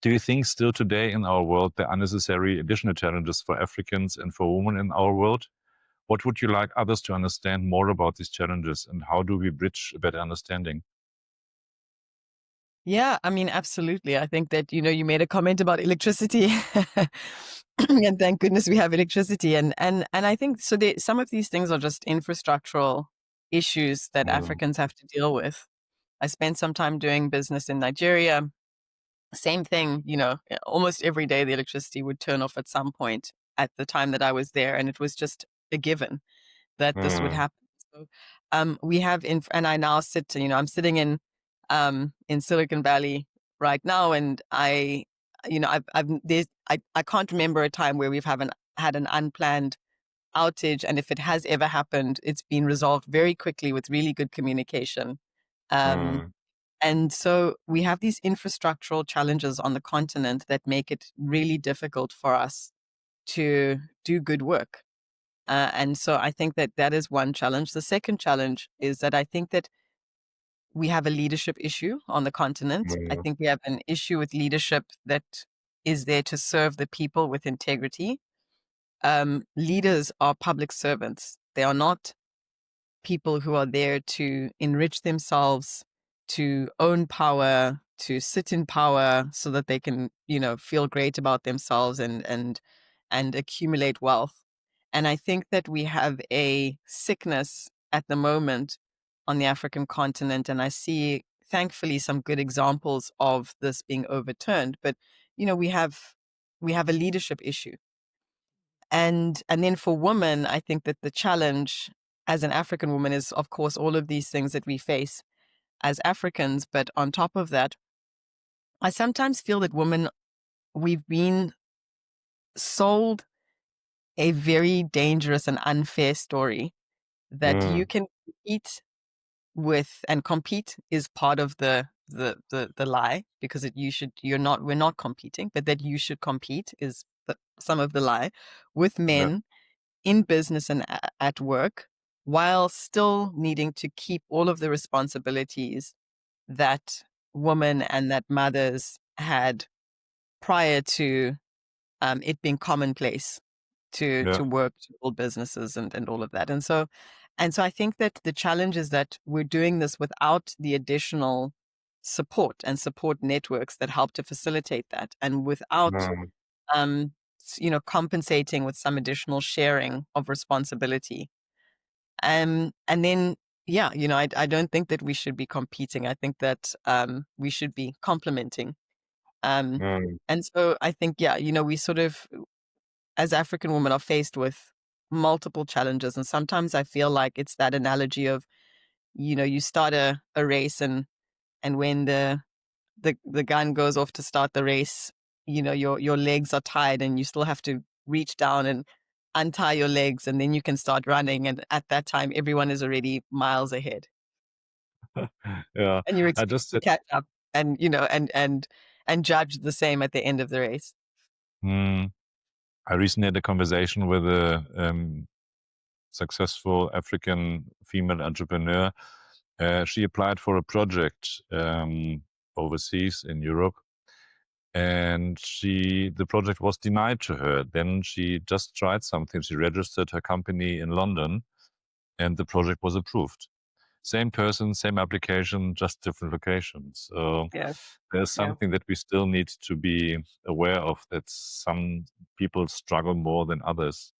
Do you think still today in our world there are unnecessary additional challenges for Africans and for women in our world? What would you like others to understand more about these challenges, and how do we bridge a better understanding? Yeah, I mean, absolutely. I think that, you made a comment about electricity. And thank goodness we have electricity. And I think so some of these things are just infrastructural issues that Mm, Africans have to deal with. I spent some time doing business in Nigeria. Same thing, almost every day the electricity would turn off at some point at the time that I was there. And it was just a given that this would mm, happen. So we have and I now sit, I'm sitting in Silicon Valley right now, and I can't remember a time where we've haven't had an unplanned outage, and if it has ever happened, it's been resolved very quickly with really good communication. Um, mm, and so we have these infrastructural challenges on the continent that make it really difficult for us to do good work. And so I think that that is one challenge. The second challenge is that I think that we have a leadership issue on the continent. I mm, think we have an issue with leadership that is there to serve the people with integrity. Leaders are public servants. They are not people who are there to enrich themselves, to own power, to sit in power so that they can, feel great about themselves and accumulate wealth. And I think that we have a sickness at the moment on the African continent, and I see thankfully some good examples of this being overturned. But we have a leadership issue. And then for women, I think that the challenge as an African woman is, of course, all of these things that we face as Africans. But on top of that, I sometimes feel that women, we've been sold a very dangerous and unfair story that you mm. can compete with, and compete is part of the lie, because we're not competing, but that you should compete is some of the lie with Yeah, men in business and at work, while still needing to keep all of the responsibilities that women and that mothers had prior to it being commonplace yeah, to work, to build businesses and all of that. And so I think that the challenge is that we're doing this without the additional support and support networks that help to facilitate that, and without mm, compensating with some additional sharing of responsibility. And then, yeah, I don't think that we should be competing. I think that we should be complementing. Um, mm, and so I think, yeah, we sort of, as African women, are faced with multiple challenges. And sometimes I feel like it's that analogy of, you start a race, and when the gun goes off to start the race, your legs are tied and you still have to reach down and untie your legs, and then you can start running. And at that time, everyone is already miles ahead, yeah. and you're I expected just to said, catch up and, and judge the same at the end of the race. mm, I recently had a conversation with a successful African female entrepreneur. She applied for a project overseas in Europe, and the project was denied to her. Then she just tried something. She registered her company in London, and the project was approved. Same person, same application, just different locations. So Yeah. there's Yeah. something that we still need to be aware of, that some people struggle more than others.